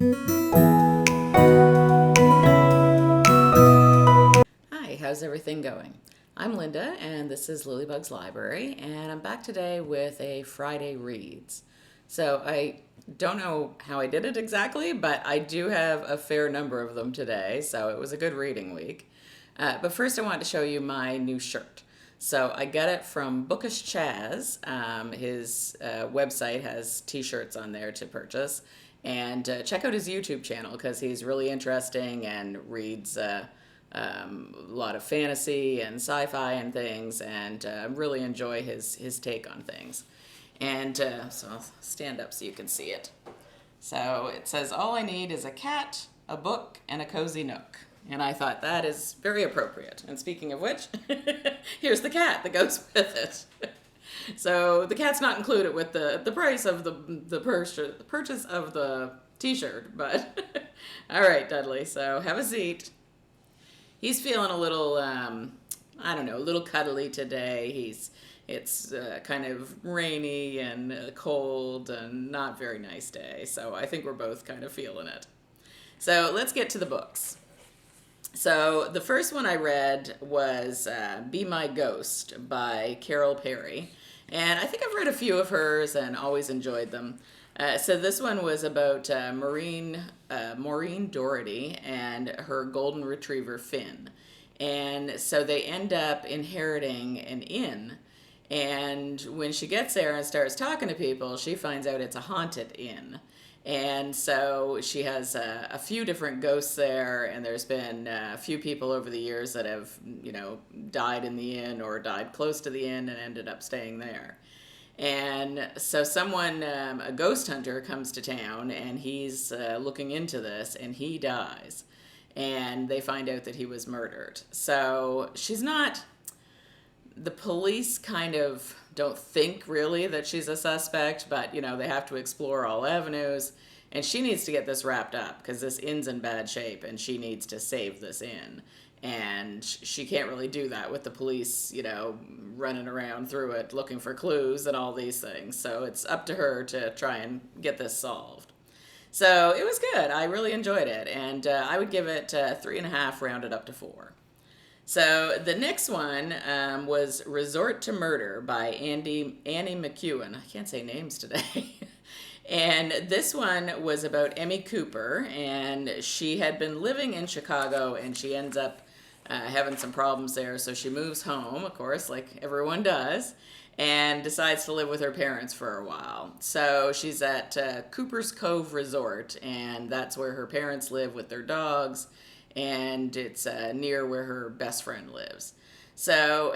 Hi, how's everything going? I'm Linda, and this is Lilybugs Library, and I'm back today with a Friday Reads. So I don't know how I did it exactly, but I do have a fair number of them today, so it was a good reading week. But first, I wanted to show you my new shirt. So I got it from Bookish Chaz. His website has t-shirts on there to purchase. And check out his YouTube channel because he's really interesting and reads a lot of fantasy and sci-fi and things, and really enjoy his take on things. And so I'll stand up so you can see it. So it says, all I need is a cat, a book, and a cozy nook. And I thought that is very appropriate. And speaking of which, here's the cat that goes with it. So the cat's not included with the price of the purchase of the t-shirt, but all right, Dudley, so have a seat. He's feeling a little, I don't know, a little cuddly today. It's kind of rainy and cold and not very nice day, so I think we're both kind of feeling it. So let's get to the books. So the first one I read was Be My Ghost by Carol Perry. And I think I've read a few of hers and always enjoyed them. So this one was about Maureen Doherty and her golden retriever Finn. And so they end up inheriting an inn. And when she gets there and starts talking to people, she finds out it's a haunted inn. And so she has a few different ghosts there, and there's been a few people over the years that have, died in the inn or died close to the inn and ended up staying there. And so someone, a ghost hunter, comes to town, and he's looking into this, and he dies. And they find out that he was murdered. So she's not, the police kind of don't think really that she's a suspect, but they have to explore all avenues, and she needs to get this wrapped up because this inn's in bad shape and she needs to save this inn. And she can't really do that with the police, running around through it looking for clues and all these things. So it's up to her to try and get this solved. So it was good. I really enjoyed it, and I would give it 3.5 rounded up to 4. So the next one was Resort to Murder by Annie McEwen. I can't say names today. And this one was about Emmy Cooper, and she had been living in Chicago, and she ends up having some problems there. So she moves home, of course, like everyone does, and decides to live with her parents for a while. So she's at Cooper's Cove Resort, and that's where her parents live with their dogs, and it's near where her best friend lives. So,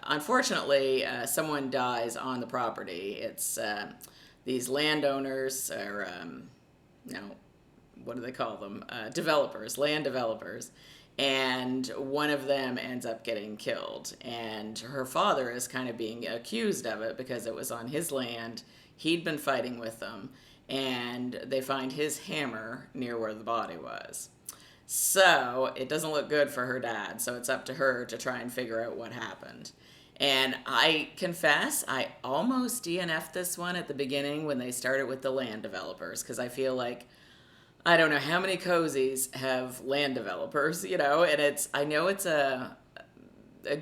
unfortunately, someone dies on the property. It's these landowners, or what do they call them? Developers, land developers. And one of them ends up getting killed. And her father is kind of being accused of it because it was on his land. He'd been fighting with them. And they find his hammer near where the body was. So it doesn't look good for her dad, so it's up to her to try and figure out what happened. And I confess, I almost DNF'd this one at the beginning when they started with the land developers, because I feel like, I don't know how many cozies have land developers, and I know it's a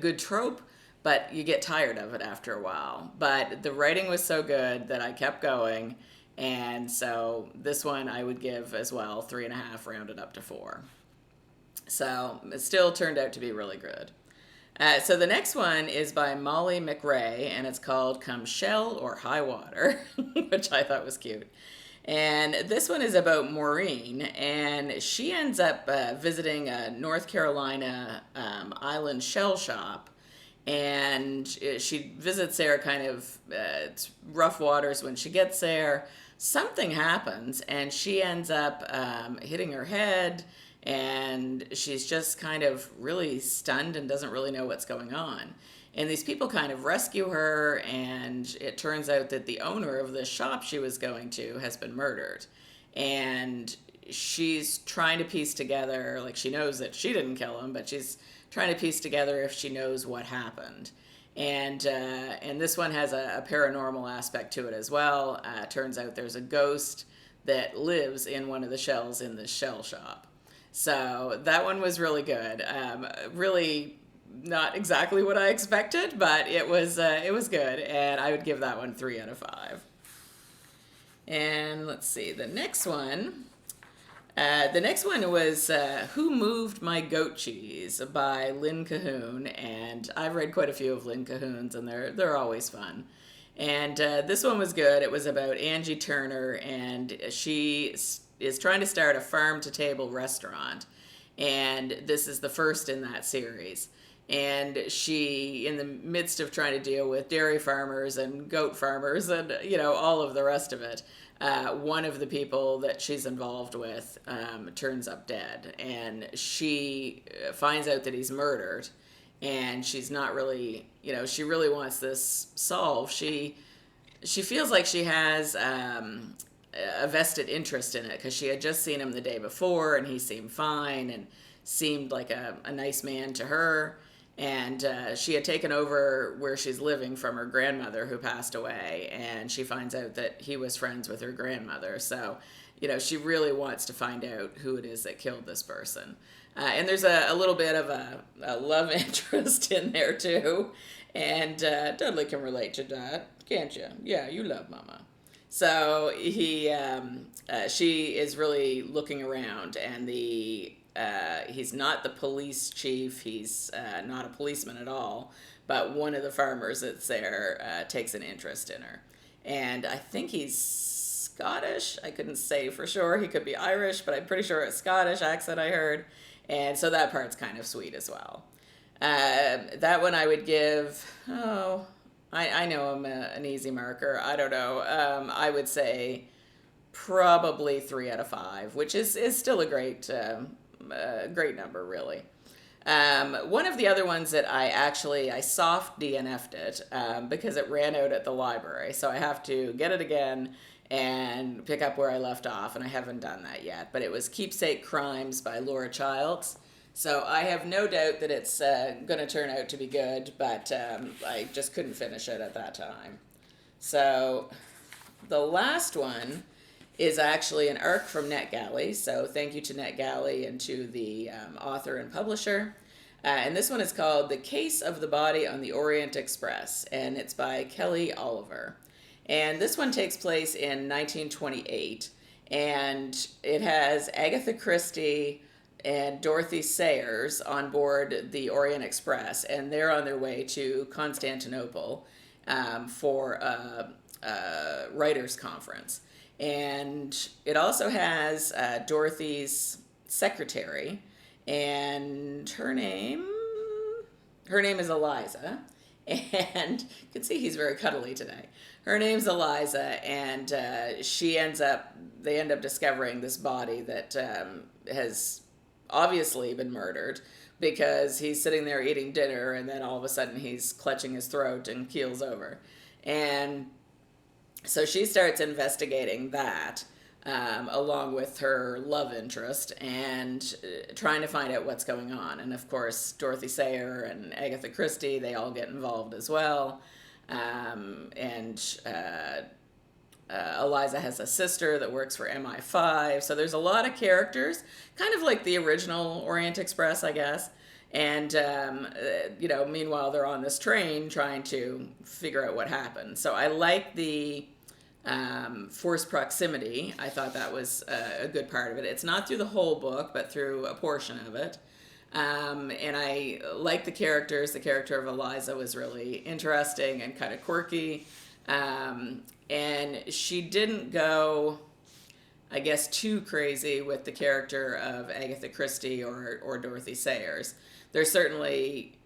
good trope, but you get tired of it after a while. But the writing was so good that I kept going. And so this one I would give as well 3.5 rounded up to 4. So it still turned out to be really good. So the next one is by Molly McRae, and it's called Come Shell or High Water, which I thought was cute. And this one is about Maureen, and she ends up visiting a North Carolina island shell shop. And she visits there kind of, it's rough waters when she gets there. Something happens, and she ends up hitting her head, and she's just kind of really stunned and doesn't really know what's going on. And these people kind of rescue her, and it turns out that the owner of the shop she was going to has been murdered. And she's trying to piece together, like she knows that she didn't kill him, but she's trying to piece together if she knows what happened. And this one has a paranormal aspect to it as well. Turns out there's a ghost that lives in one of the shells in the shell shop. So that one was really good. Really not exactly what I expected, but it was good, and I would give that one 3 out of 5. And let's see, the next one. The next one was Who Moved My Goat Cheese by Lynn Cahoon, and I've read quite a few of Lynn Cahoon's, and they're always fun. And this one was good. It was about Angie Turner, and she is trying to start a farm-to-table restaurant, and this is the first in that series. And she, in the midst of trying to deal with dairy farmers and goat farmers and, all of the rest of it, one of the people that she's involved with turns up dead. And she finds out that he's murdered. And she's not really, she really wants this solved. She feels like she has a vested interest in it because she had just seen him the day before and he seemed fine and seemed like a nice man to her. And she had taken over where she's living from her grandmother who passed away, and she finds out that he was friends with her grandmother. So, she really wants to find out who it is that killed this person. And there's a little bit of a love interest in there too. And Dudley can relate to that, can't you? Yeah, you love Mama. So she is really looking around, and he's not the police chief. He's not a policeman at all. But one of the farmers that's there takes an interest in her. And I think he's Scottish. I couldn't say for sure. He could be Irish, but I'm pretty sure it's Scottish accent I heard. And so that part's kind of sweet as well. That one I would give, I know I'm an easy marker. I don't know. I would say probably 3 out of 5, which is still a great number, really. One of the other ones that I soft DNF'd it because it ran out at the library. So I have to get it again and pick up where I left off, and I haven't done that yet. But it was Keepsake Crimes by Laura Childs. So I have no doubt that it's going to turn out to be good, but I just couldn't finish it at that time. So the last one is actually an ARC from NetGalley. So thank you to NetGalley and to the author and publisher. And this one is called The Case of the Body on the Orient Express, and it's by Kelly Oliver. And this one takes place in 1928, and it has Agatha Christie and Dorothy Sayers on board the Orient Express, and they're on their way to Constantinople for a writers' conference. And it also has Dorothy's secretary, and her name is Eliza, and you can see he's very cuddly today. Her name's Eliza, and they end up discovering this body that has obviously been murdered, because he's sitting there eating dinner, and then all of a sudden he's clutching his throat and keels over. And so she starts investigating that along with her love interest and trying to find out what's going on. And of course, Dorothy Sayer and Agatha Christie, they all get involved as well. Eliza has a sister that works for MI5. So there's a lot of characters, kind of like the original Orient Express, I guess. And, meanwhile, they're on this train trying to figure out what happened. So I like the forced proximity. I thought that was a good part of it. It's not through the whole book, but through a portion of it. And I like the characters. The character of Eliza was really interesting and kind of quirky. And she didn't go, I guess, too crazy with the character of Agatha Christie or Dorothy Sayers. There's certainly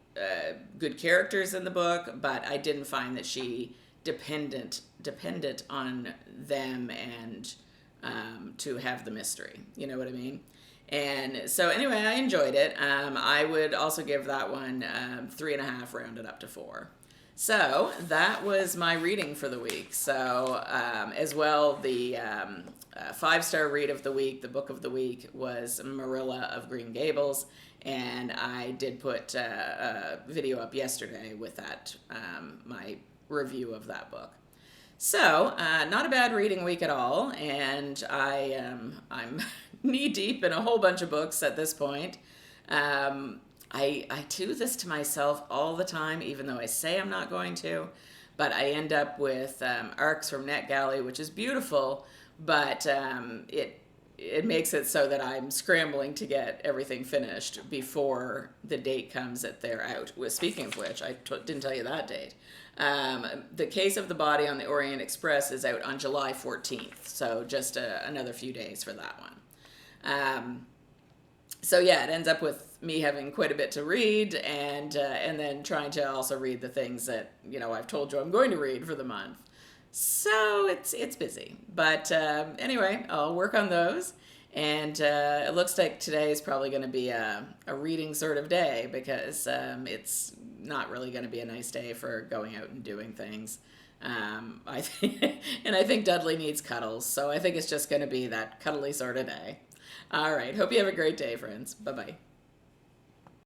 good characters in the book, but I didn't find that she dependent on them and to have the mystery. You know what I mean? And so anyway, I enjoyed it. I would also give that one 3.5 rounded up to 4. So that was my reading for the week. So as well, the 5-star read of the week, the book of the week, was Marilla of Green Gables. And I did put a video up yesterday with that, my review of that book. So, not a bad reading week at all, and I'm knee deep in a whole bunch of books at this point. I do this to myself all the time, even though I say I'm not going to, but I end up with arcs from NetGalley, which is beautiful, but it makes it so that I'm scrambling to get everything finished before the date comes that they're out. Well, speaking of which, didn't tell you that date. The Case of the Body on the Orient Express is out on July 14th, so just another few days for that one. So yeah, it ends up with me having quite a bit to read, and then trying to also read the things that I've told you I'm going to read for the month. So it's busy, but anyway, I'll work on those. And it looks like today is probably going to be a reading sort of day because it's not really going to be a nice day for going out and doing things. I think, and I think Dudley needs cuddles, so I think it's just going to be that cuddly sort of day. All right, hope you have a great day, friends. Bye bye.